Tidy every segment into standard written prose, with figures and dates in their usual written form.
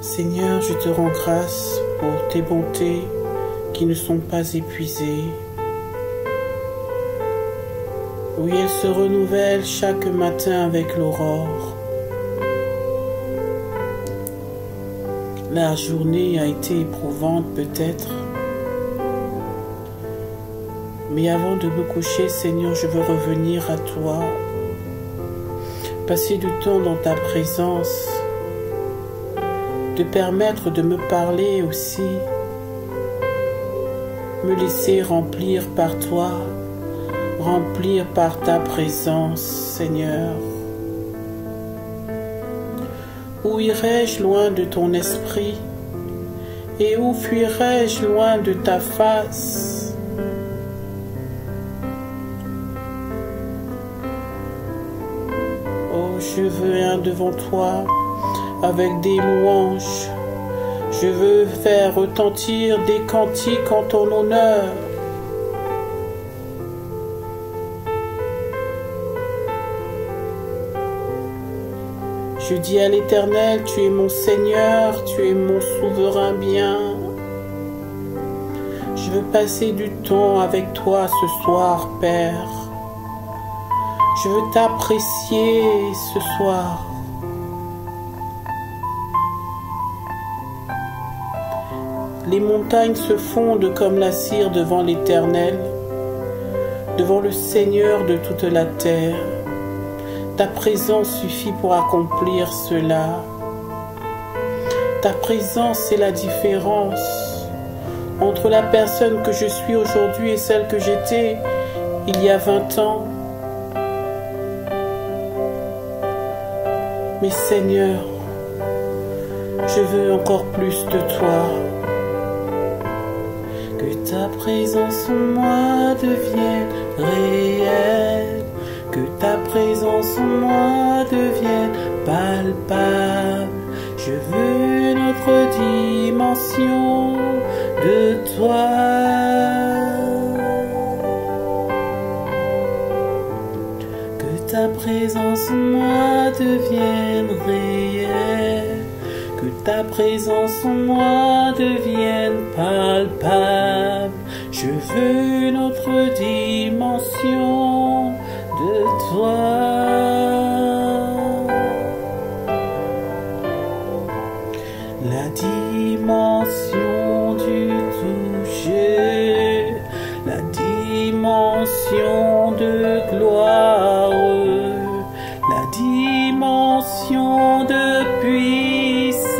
Seigneur, je te rends grâce pour tes bontés qui ne sont pas épuisées. Oui, elles se renouvellent chaque matin avec l'aurore. La journée a été éprouvante peut-être, mais avant de me coucher, Seigneur, je veux revenir à toi, passer du temps dans ta présence, te permettre de me parler aussi, me laisser remplir par toi, remplir par ta présence, Seigneur. Où irais-je loin de ton esprit? Et où fuirais-je loin de ta face? Oh, je viens devant toi avec des louanges. Je veux faire retentir des cantiques en ton honneur. Je dis à l'Éternel, tu es mon Seigneur, tu es mon souverain bien. Je veux passer du temps avec toi ce soir, Père. Je veux t'apprécier ce soir. Les montagnes se fondent comme la cire devant l'Éternel, devant le Seigneur de toute la terre. Ta présence suffit pour accomplir cela. Ta présence est la différence entre la personne que je suis aujourd'hui et celle que j'étais il y a 20 ans. Mais Seigneur, je veux encore plus de toi. Que ta présence en moi devienne réelle. Que ta présence en moi devienne palpable. Je veux une autre dimension de toi. Que ta présence en moi devienne réelle. Que ta présence en moi devienne palpable. Je veux une autre dimension de toi. La dimension du toucher, la dimension de gloire, la dimension de puissance,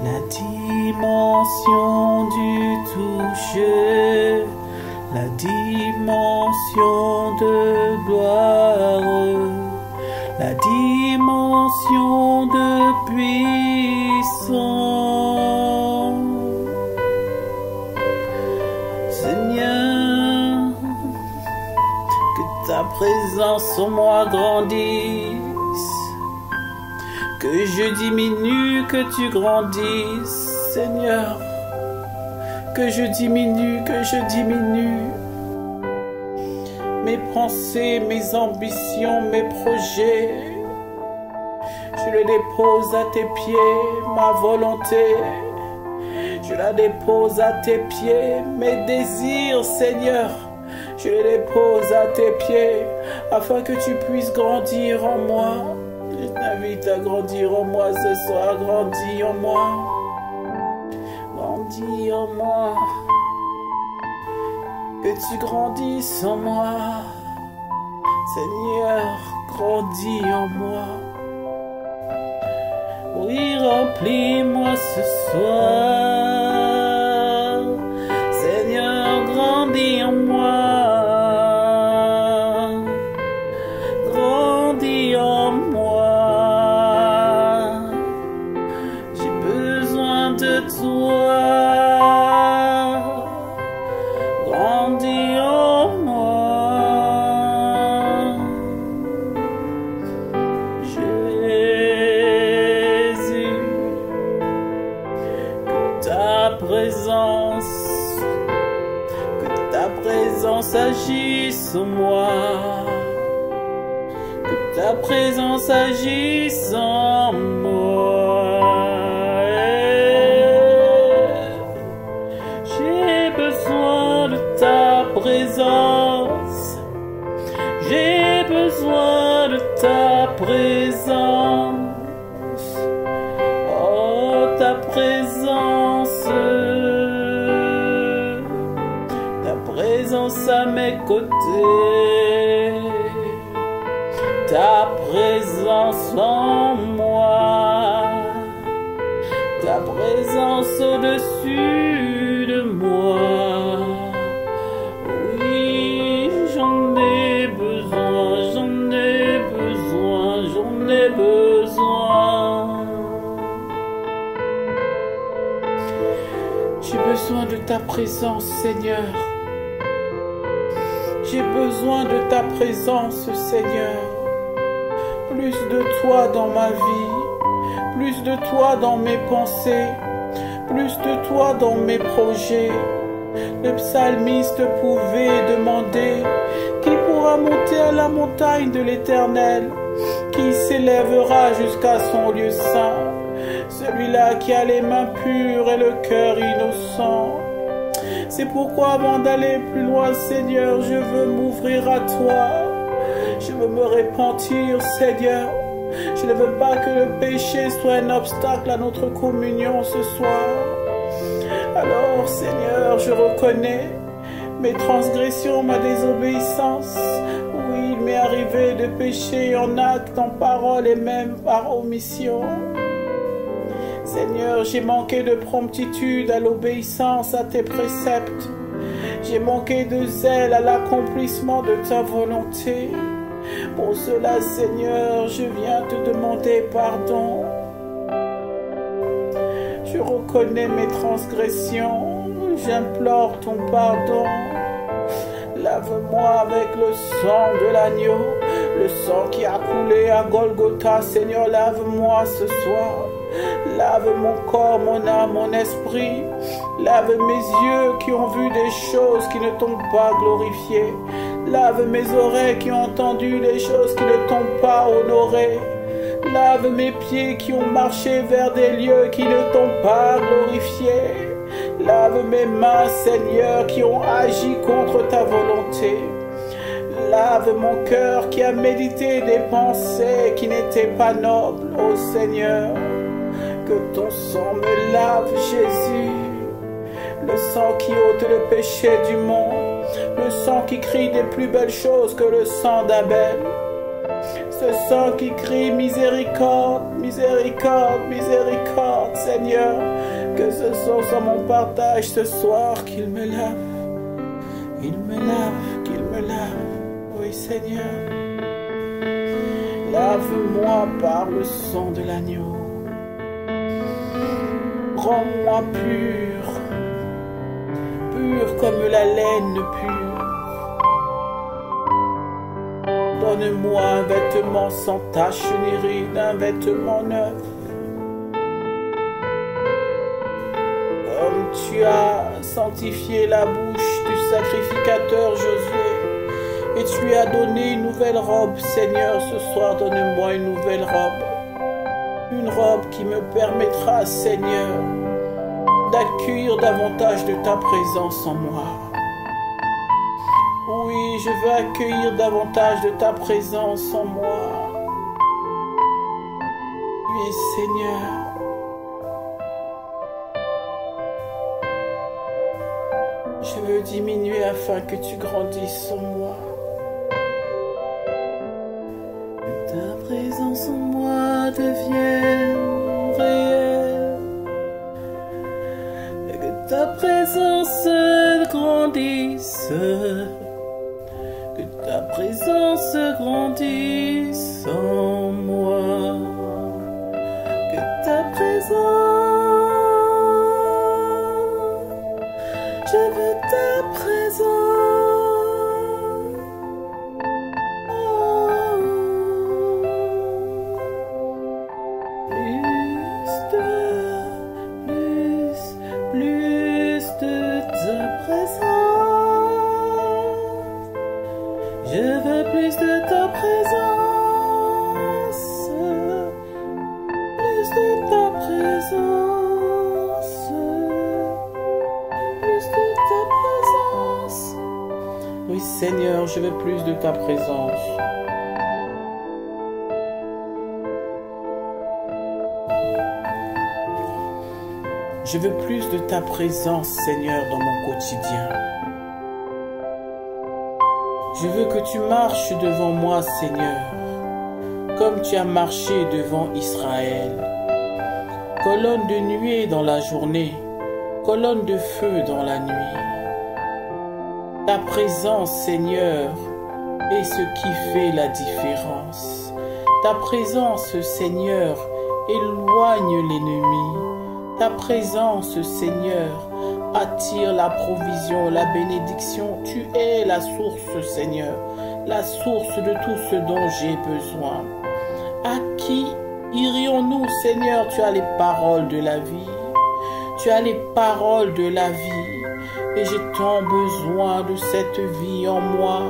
la dimension du toucher, la dimension de gloire, la dimension de puissance. Seigneur, que ta présence en moi grandisse, que je diminue, que tu grandisses, Seigneur. Que je diminue, mes pensées, mes ambitions, mes projets, je les dépose à tes pieds, ma volonté, je la dépose à tes pieds, mes désirs, Seigneur, je les dépose à tes pieds, afin que tu puisses grandir en moi. Je t'invite à grandir en moi ce soir, grandis en moi. Grandis en moi, que tu grandisses en moi, Seigneur, grandis en moi. Oui, remplis-moi ce soir, Seigneur, grandis en moi, grandis en moi, j'ai besoin de toi. Que ta présence agisse en moi, ta présence agisse en moi. J'ai besoin de ta présence. J'ai besoin de ta présence. Oh, ta présence. Ta présence à mes côtés. Ta présence en moi. Ta présence au-dessus de moi. Oui, j'en ai besoin, j'en ai besoin, j'en ai besoin. J'ai besoin de ta présence, Seigneur. J'ai besoin de ta présence, Seigneur. Plus de toi dans ma vie, plus de toi dans mes pensées, plus de toi dans mes projets. Le psalmiste pouvait demander: qui pourra monter à la montagne de l'Éternel? Qui s'élèvera jusqu'à son lieu saint? Celui-là qui a les mains pures et le cœur innocent. C'est pourquoi avant d'aller plus loin, Seigneur, je veux m'ouvrir à toi. Je veux me repentir, Seigneur. Je ne veux pas que le péché soit un obstacle à notre communion ce soir. Alors, Seigneur, je reconnais mes transgressions, ma désobéissance. Oui, il m'est arrivé de pécher en acte, en parole et même par omission. Seigneur, j'ai manqué de promptitude à l'obéissance à tes préceptes. J'ai manqué de zèle à l'accomplissement de ta volonté. Pour cela, Seigneur, je viens te demander pardon. Je reconnais mes transgressions, j'implore ton pardon. Lave-moi avec le sang de l'agneau, le sang qui a coulé à Golgotha. Seigneur, lave-moi ce soir. Lave mon corps, mon âme, mon esprit. Lave mes yeux qui ont vu des choses qui ne t'ont pas glorifié. Lave mes oreilles qui ont entendu des choses qui ne t'ont pas honoré. Lave mes pieds qui ont marché vers des lieux qui ne t'ont pas glorifié. Lave mes mains, Seigneur, qui ont agi contre ta volonté. Lave mon cœur qui a médité des pensées qui n'étaient pas nobles, ô Seigneur. Que ton sang me lave, Jésus. Le sang qui ôte le péché du monde. Le sang qui crie des plus belles choses que le sang d'Abel. Ce sang qui crie miséricorde, miséricorde, miséricorde, Seigneur. Que ce sang soit mon partage ce soir, qu'il me lave. Il me lave, qu'il me lave. Oui, Seigneur. Lave-moi par le sang de l'agneau. Rends-moi pur, pur comme la laine pure. Donne-moi un vêtement sans tache ni ride, un vêtement neuf. Comme tu as sanctifié la bouche du sacrificateur Josué, et tu lui as donné une nouvelle robe, Seigneur, ce soir donne-moi une nouvelle robe. Une robe qui me permettra, Seigneur, d'accueillir davantage de ta présence en moi. Oui, je veux accueillir davantage de ta présence en moi. Oui, Seigneur. Je veux diminuer afin que tu grandisses en moi. Que ta présence en moi devienne réelle. Et que ta présence grandisse. Que ta présence grandisse en moi. Que ta présence, je veux ta présence. Oh, plus de ta présence. Je veux plus de ta présence. Oui, Seigneur, je veux plus de ta présence. Je veux plus de ta présence, Seigneur, dans mon quotidien. Je veux que tu marches devant moi, Seigneur, comme tu as marché devant Israël. Colonne de nuée dans la journée, colonne de feu dans la nuit. Ta présence, Seigneur, est ce qui fait la différence. Ta présence, Seigneur, éloigne l'ennemi. Ta présence, Seigneur, attire la provision, la bénédiction. Tu es la source, Seigneur, la source de tout ce dont j'ai besoin. À qui irions-nous, Seigneur? Tu as les paroles de la vie. Tu as les paroles de la vie. Et j'ai tant besoin de cette vie en moi.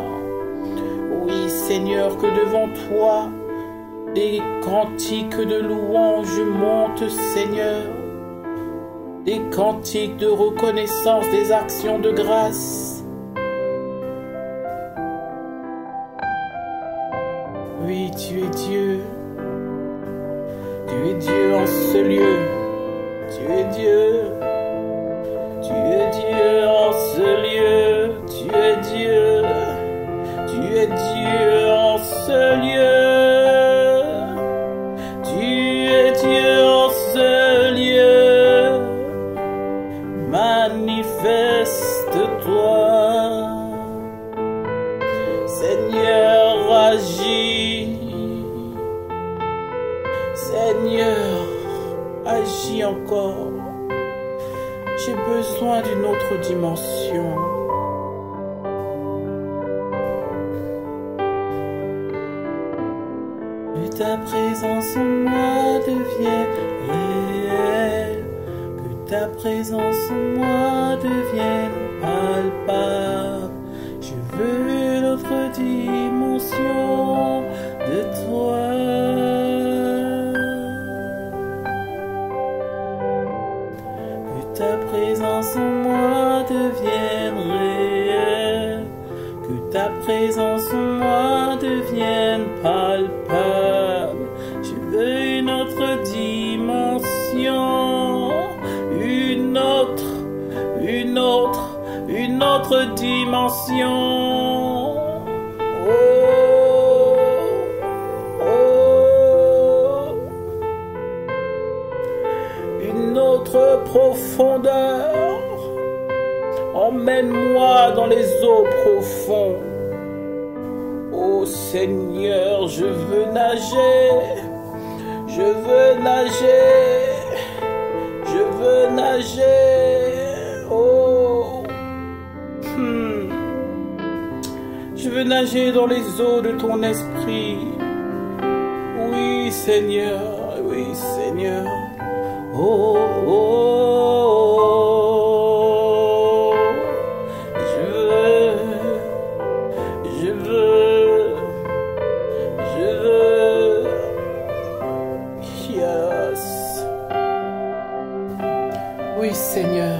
Oui, Seigneur, que devant toi, des cantiques de louange montent, Seigneur. Des cantiques de reconnaissance, des actions de grâce. Oui, tu es Dieu. Tu es Dieu en ce lieu. Tu es Dieu. Tu es Dieu en ce lieu. Tu es Dieu. Tu es Dieu en ce lieu. Tu es Dieu en ce lieu. Manifeste-toi, Seigneur, agis. Seigneur, agis encore. J'ai besoin d'une autre dimension. Que ta présence en moi devienne réelle. Ta présence en moi devienne palpable. Je veux une autre dimension de toi. Que ta présence en moi devienne réelle. Que ta présence en moi devienne palpable. Je veux une autre dimension. Une autre dimension. Oh. Une autre profondeur. Emmène-moi dans les eaux profondes. Oh Seigneur, je veux nager. Je veux nager. Je veux nager. Oh. Je veux nager dans les eaux de ton esprit. Oui, Seigneur. Oui, Seigneur. Oh, oh, oh. Je veux. Yes. Oui, Seigneur.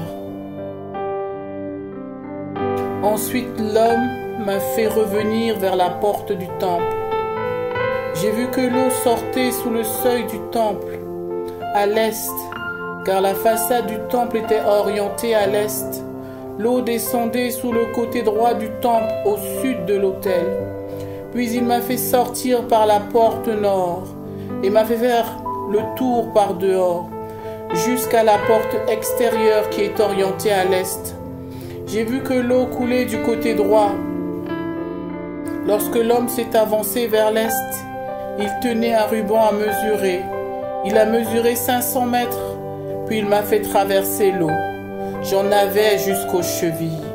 Ensuite, l'homme m'a fait revenir vers la porte du temple. J'ai vu que l'eau sortait sous le seuil du temple, à l'est, car la façade du temple était orientée à l'est. L'eau descendait sous le côté droit du temple, au sud de l'autel. Puis il m'a fait sortir par la porte nord, et m'a fait faire le tour par dehors, jusqu'à la porte extérieure qui est orientée à l'est. J'ai vu que l'eau coulait du côté droit. Lorsque l'homme s'est avancé vers l'est, il tenait un ruban à mesurer. Il a mesuré 500 mètres, puis il m'a fait traverser l'eau. J'en avais jusqu'aux chevilles.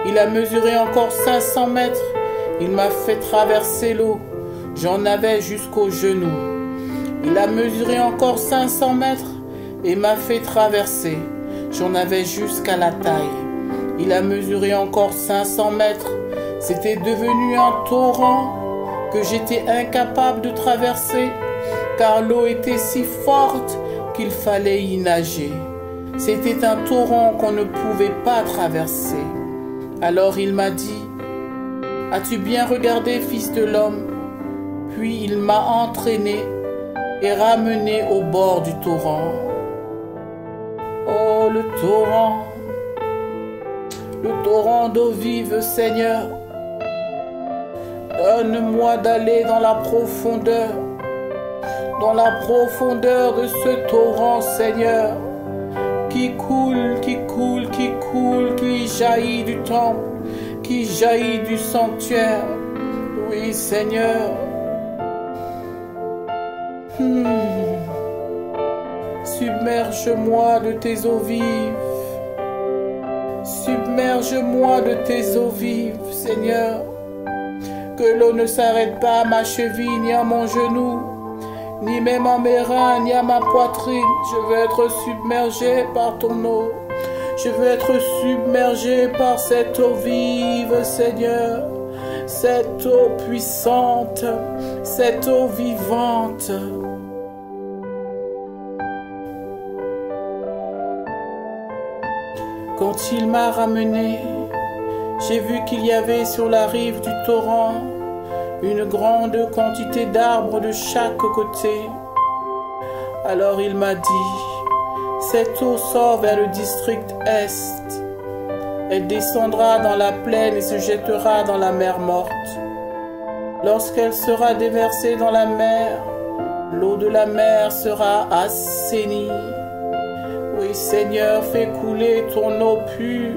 Il a mesuré encore 500 mètres, il m'a fait traverser l'eau. J'en avais jusqu'aux genoux. Il a mesuré encore 500 mètres et m'a fait traverser. J'en avais jusqu'à la taille. Il a mesuré encore 500 mètres. C'était devenu un torrent que j'étais incapable de traverser, car l'eau était si forte qu'il fallait y nager. C'était un torrent qu'on ne pouvait pas traverser. Alors il m'a dit, As-tu bien regardé, fils de l'homme? Puis il m'a entraîné et ramené au bord du torrent. Oh, le torrent d'eau vive, Seigneur. Donne-moi d'aller dans la profondeur de ce torrent, Seigneur, qui coule, qui jaillit du temple, qui jaillit du sanctuaire. Oui, Seigneur. Submerge-moi de tes eaux vives. Submerge-moi de tes eaux vives, Seigneur. Que l'eau ne s'arrête pas à ma cheville, ni à mon genou, ni même à mes reins, ni à ma poitrine. Je veux être submergé par ton eau. Je veux être submergé par cette eau vive, Seigneur. Cette eau puissante, cette eau vivante. Quand il m'a ramené, j'ai vu qu'il y avait sur la rive du torrent une grande quantité d'arbres de chaque côté. Alors il m'a dit, cette eau sort vers le district est. Elle descendra dans la plaine et se jettera dans la mer morte. Lorsqu'elle sera déversée dans la mer, l'eau de la mer sera assainie. Oui, Seigneur, fais couler ton eau pure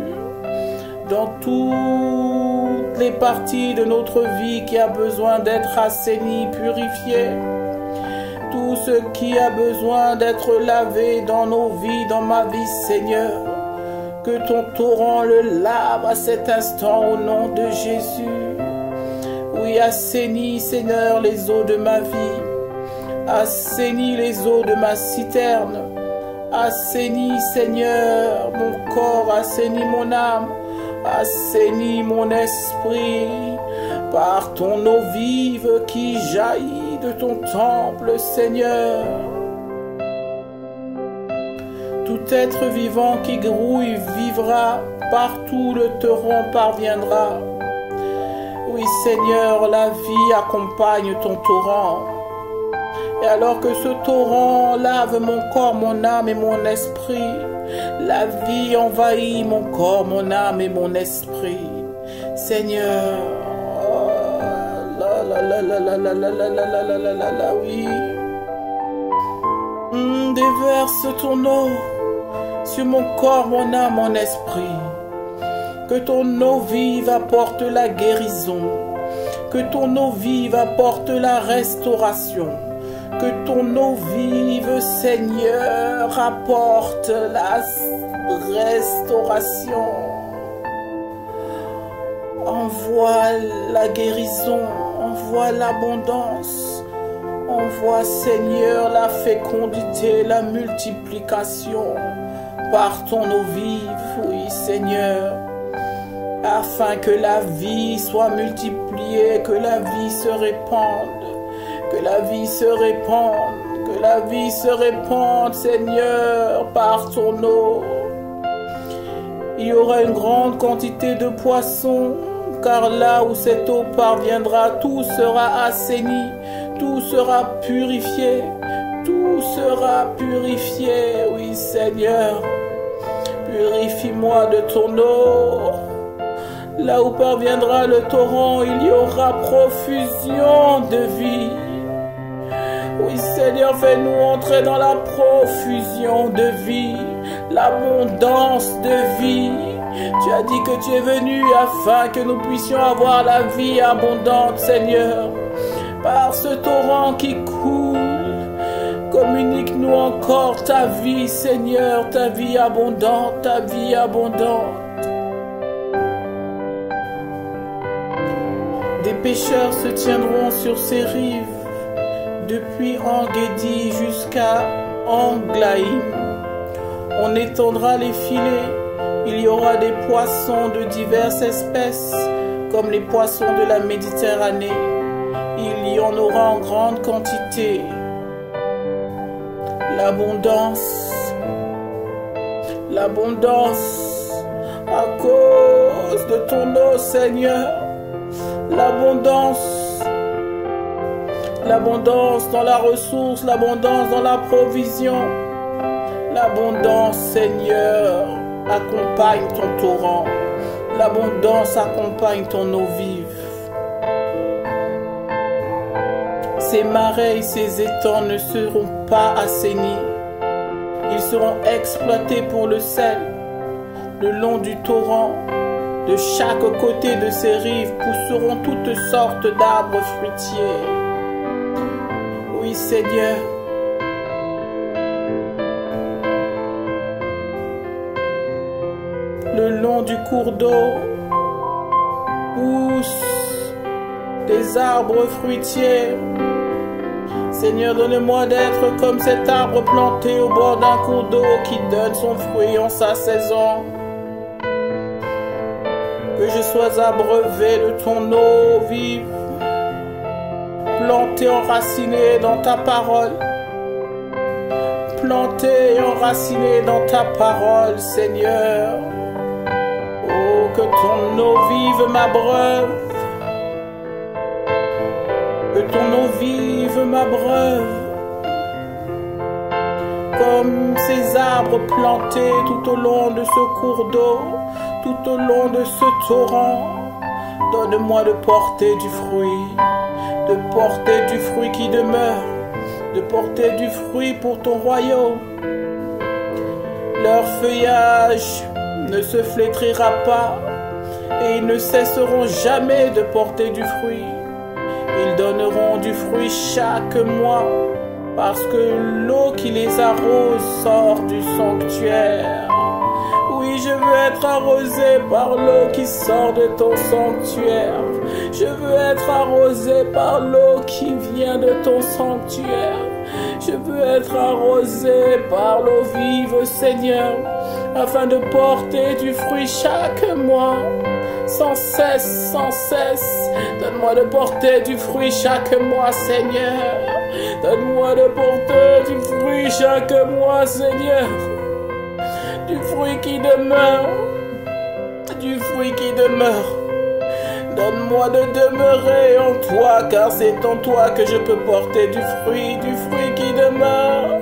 dans toutes les parties de notre vie qui a besoin d'être assaini, purifié. Tout ce qui a besoin d'être lavé dans nos vies, dans ma vie, Seigneur. Que ton torrent le lave à cet instant au nom de Jésus. Oui, assainis, Seigneur, les eaux de ma vie. Assainis les eaux de ma citerne. Assainis, Seigneur, mon corps, assainis mon âme. Assainis mon esprit par ton eau vive qui jaillit de ton temple, Seigneur. Tout être vivant qui grouille vivra, partout le torrent parviendra. Oui, Seigneur, la vie accompagne ton torrent. Et alors que ce torrent lave mon corps, mon âme et mon esprit, la vie envahit mon corps, mon âme et mon esprit. Seigneur, oui. Déverse ton eau sur mon corps, mon âme, mon esprit. Que ton eau vive apporte la guérison. Que ton eau vive apporte la restauration. Que ton eau vive, Seigneur, apporte la restauration. Envoie la guérison, envoie l'abondance. Envoie, Seigneur, la fécondité, la multiplication par ton eau vive, oui, Seigneur, afin que la vie soit multipliée, que la vie se répande, que la vie se répande, que la vie se répande, Seigneur, par ton eau. Il y aura une grande quantité de poissons, car là où cette eau parviendra, tout sera assaini, tout sera purifié, tout sera purifié, oui Seigneur. Purifie-moi de ton eau. Là où parviendra le torrent, il y aura profusion de vie. Oui Seigneur, fais-nous entrer dans la profusion de vie, l'abondance de vie. Tu as dit que tu es venu afin que nous puissions avoir la vie abondante, Seigneur. Par ce torrent qui coule, communique-nous encore ta vie, Seigneur, ta vie abondante, ta vie abondante. Des pêcheurs se tiendront sur ces rives, depuis En-Guédi jusqu'à Englaïm. On étendra les filets, il y aura des poissons de diverses espèces, comme les poissons de la Méditerranée. Il y en aura en grande quantité. L'abondance, l'abondance, à cause de ton eau, Seigneur, l'abondance, l'abondance dans la ressource, l'abondance dans la provision. L'abondance, Seigneur, accompagne ton torrent. L'abondance accompagne ton eau vive. Ces marais et ces étangs ne seront pas assainis. Ils seront exploités pour le sel. Le long du torrent, de chaque côté de ces rives, pousseront toutes sortes d'arbres fruitiers. Oui, Seigneur. Le long du cours d'eau poussent des arbres fruitiers. Seigneur, donne-moi d'être comme cet arbre planté au bord d'un cours d'eau qui donne son fruit en sa saison. Que je sois abreuvé de ton eau vive, planté, enraciné dans ta parole. Planté et enraciné dans ta parole, Seigneur. Oh, que ton eau vive m'abreuve. Que ton eau vive m'abreuve. Comme ces arbres plantés tout au long de ce cours d'eau, tout au long de ce torrent, donne-moi de porter du fruit, de porter du fruit qui demeure, de porter du fruit pour ton royaume. Leur feuillage ne se flétrira pas et ils ne cesseront jamais de porter du fruit. Ils donneront du fruit chaque mois parce que l'eau qui les arrose sort du sanctuaire. Oui, je veux être arrosé par l'eau qui sort de ton sanctuaire. Je veux être arrosé par l'eau qui vient de ton sanctuaire. Je veux être arrosé par l'eau vive, Seigneur, afin de porter du fruit chaque mois. Sans cesse, sans cesse. Donne-moi de porter du fruit chaque mois, Seigneur. Donne-moi de porter du fruit chaque mois, Seigneur. Du fruit qui demeure. Du fruit qui demeure. Donne-moi de demeurer en toi, car c'est en toi que je peux porter du fruit qui demeure.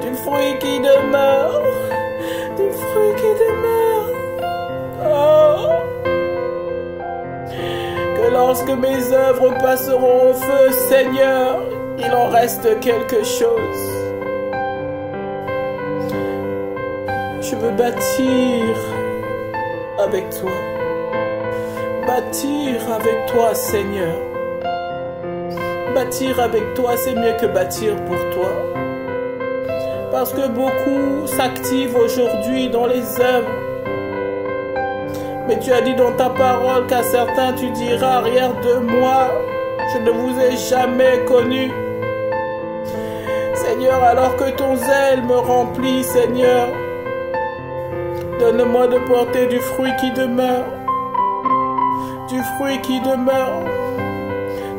Du fruit qui demeure. Du fruit qui demeure. Oh. Que lorsque mes œuvres passeront au feu, Seigneur, il en reste quelque chose. Je veux bâtir avec toi. Bâtir avec toi, Seigneur. Bâtir avec toi, c'est mieux que bâtir pour toi. Parce que beaucoup s'activent aujourd'hui dans les œuvres. Mais tu as dit dans ta parole qu'à certains tu diras, arrière de moi, je ne vous ai jamais connu. Seigneur, alors que ton zèle me remplit, Seigneur, donne-moi de porter du fruit qui demeure. Du fruit qui demeure.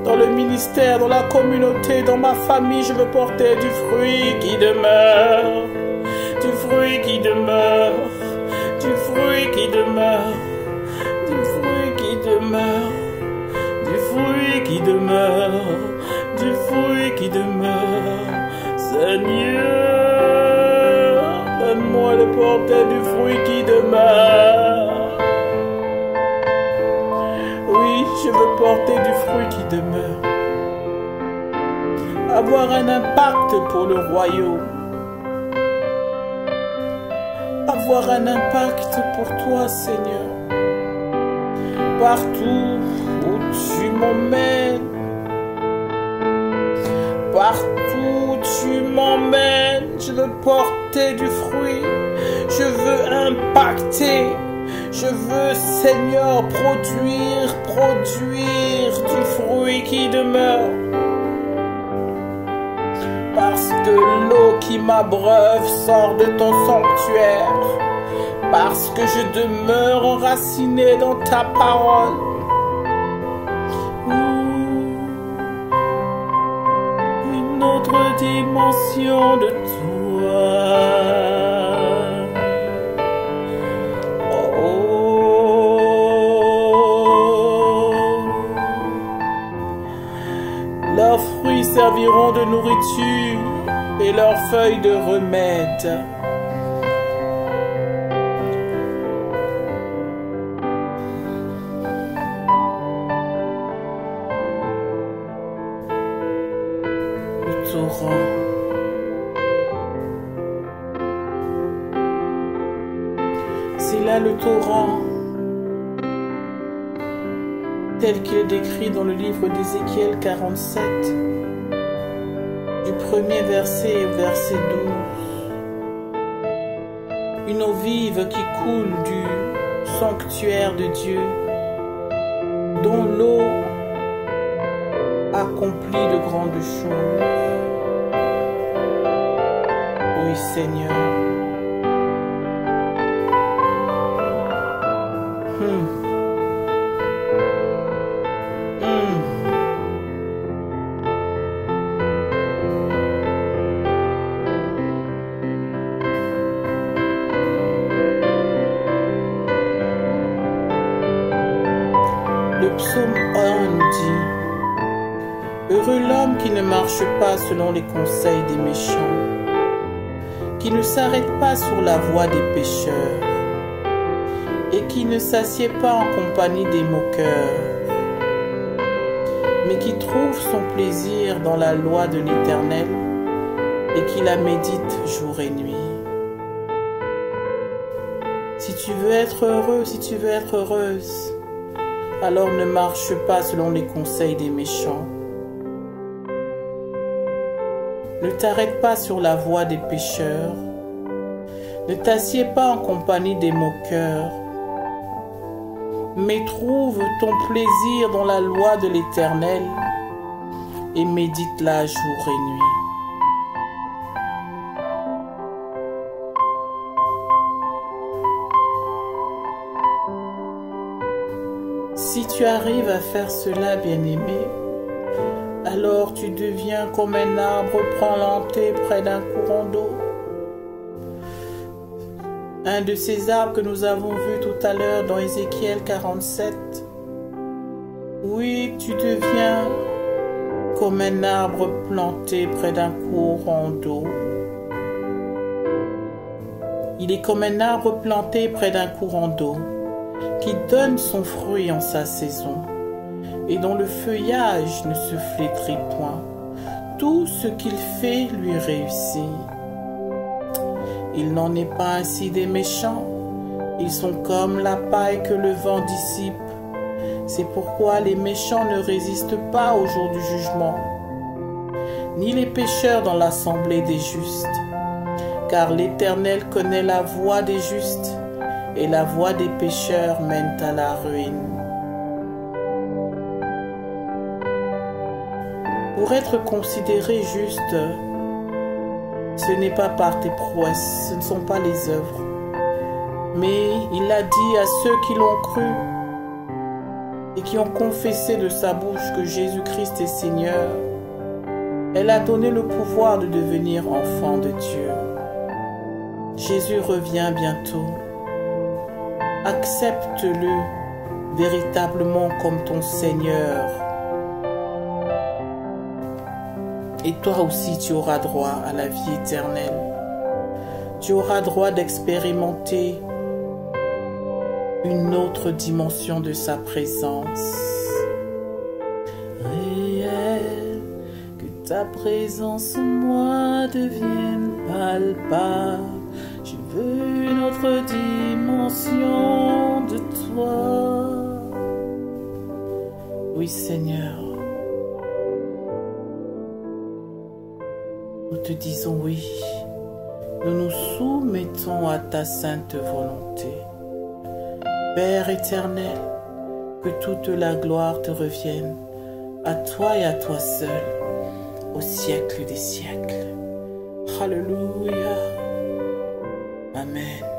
Dans le ministère, dans la communauté, dans ma famille, je veux porter du fruit qui demeure. Du fruit qui demeure. Du fruit qui demeure. Du fruit qui demeure. Du fruit qui demeure. Du fruit qui demeure. Seigneur, donne-moi de porter du fruit qui demeure. Oui, je veux porter du fruit qui demeure. Avoir un impact pour le royaume. Avoir un impact pour toi, Seigneur. Partout où tu m'emmènes. Partout où tu m'emmènes, je veux porter du fruit. Je veux impacter. Je veux, Seigneur, produire du fruit qui demeure. Parce que l'eau qui m'abreuve sort de ton sanctuaire. Parce que je demeure enraciné dans ta parole. Une autre dimension de toi. serviront de nourriture et leurs feuilles de remède. Le torrent. C'est là le torrent, tel qu'il est décrit dans le livre d'Ézéchiel 47, du premier verset au verset 12. Une eau vive qui coule du sanctuaire de Dieu, dont l'eau accomplit de grandes choses. Oui, Seigneur. Le psaume 1 dit: Heureux l'homme qui ne marche pas selon les conseils des méchants, qui ne s'arrête pas sur la voie des pécheurs, et qui ne s'assied pas en compagnie des moqueurs, mais qui trouve son plaisir dans la loi de l'Éternel et qui la médite jour et nuit. Si tu veux être heureux, si tu veux être heureuse, alors ne marche pas selon les conseils des méchants. Ne t'arrête pas sur la voie des pécheurs. Ne t'assieds pas en compagnie des moqueurs, mais trouve ton plaisir dans la loi de l'Éternel et médite-la jour et nuit. Si tu arrives à faire cela, bien-aimé, alors tu deviens comme un arbre planté près d'un courant d'eau. Un de ces arbres que nous avons vu tout à l'heure dans Ézéchiel 47. Oui, tu deviens comme un arbre planté près d'un courant d'eau. Il est comme un arbre planté près d'un courant d'eau, qui donne son fruit en sa saison, et dont le feuillage ne se flétrit point. Tout ce qu'il fait lui réussit. Il n'en est pas ainsi des méchants. Ils sont comme la paille que le vent dissipe. C'est pourquoi les méchants ne résistent pas au jour du jugement, ni les pécheurs dans l'assemblée des justes. Car l'Éternel connaît la voie des justes, et la voie des pécheurs mène à la ruine. Pour être considéré juste, ce n'est pas par tes prouesses, ce ne sont pas les œuvres. Mais il a dit à ceux qui l'ont cru et qui ont confessé de sa bouche que Jésus-Christ est Seigneur, elle a donné le pouvoir de devenir enfant de Dieu. Jésus revient bientôt. Accepte-le véritablement comme ton Seigneur. Et toi aussi, tu auras droit à la vie éternelle. Tu auras droit d'expérimenter une autre dimension de sa présence. Réel, que ta présence en moi devienne palpable. Je veux une autre dimension de toi. Oui, Seigneur. Nous te disons oui. Nous nous soumettons à ta sainte volonté. Père éternel, que toute la gloire te revienne, à toi et à toi seul, au siècle des siècles. Alléluia. Amen.